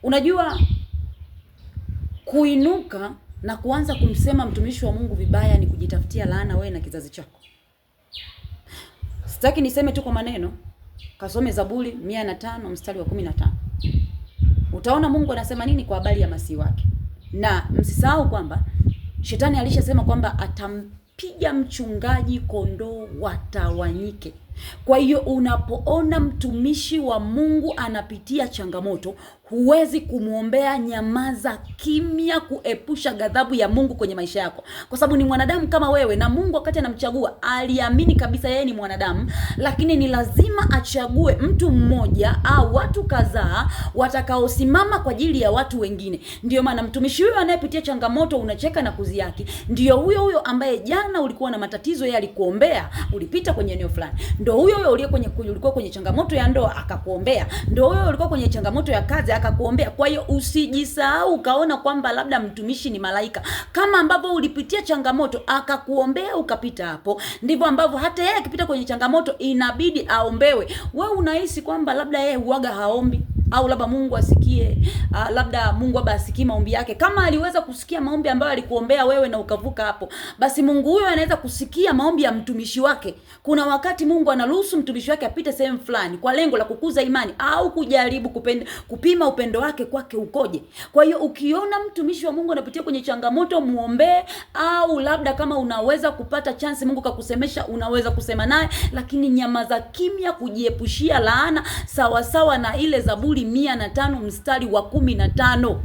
Unajua, kuinuka na kuanza kumsema mtumishi wa Mungu vibaya ni kujitafutia laana wewe na kizazi chako. Sitaki niseme tu kwa maneno. Kasome Zaburi 105 mstari wa 15. Utaona Mungu anasema nini kwa habari ya masihi wake. Na msisahau kwamba Shetani alishasema kwamba atampiga mchungaji kondoo watawanyike. Kwa hiyo unapoona mtumishi wa Mungu anapitia changamoto, huwezi kumuombea, nyamaza kimya, kuepusha ghadhabu ya Mungu kwenye maisha yako. Kwa sababu ni mwanadamu kama wewe, na Mungu wakati anamchagua aliamini kabisa yeye ni mwanadamu, lakini ni lazima achague mtu mmoja au watu kadhaa watakaosimama kwa ajili ya watu wengine. Ndio maana mtumishi huyo anayepitia changamoto unacheka na kuziaki, ndio huyo huyo ambaye jana ulikuwa na matatizo, yeye alikuombea, ulipita kwenye eneo fulani. Ndio huyo huyo ulikuwa kwenye changamoto ya ndoa akakuombea. Ndio huyo ulikuwa kwenye changamoto ya kazi akakuombea. Kwa hiyo usijisahau ukaona kwamba labda mtumishi ni malaika. Kama ambavyo ulipitia changamoto akakuombea ukapita hapo, ndivyo ambavyo hata yeye akipita kwenye changamoto inabidi aombewe. Wewe unahisi kwamba labda yeye huaga haombi, au labda Mungu asikie, labda Mungu asikie maombi yake. Kama aliweza kusikia maombi ambayo alikuombea wewe na ukavuka hapo, basi Mungu huyo anaweza kusikia maombi ya mtumishi wake. Kuna wakati Mungu anaruhusu mtumishi wake apite sehemu fulani kwa lengo la kukuza imani au kujaribu kupima upendo wake kwake ukoje. Kwa hiyo ukiona mtumishi wa Mungu anapitia kwenye changamoto, muombe, au labda kama unaweza kupata chance Mungu kakusemesha, unaweza kusema naye, lakini nyamaza kimya, kujiepushia laana, sawa sawa na ile Zaburi 105 mstari wa 15.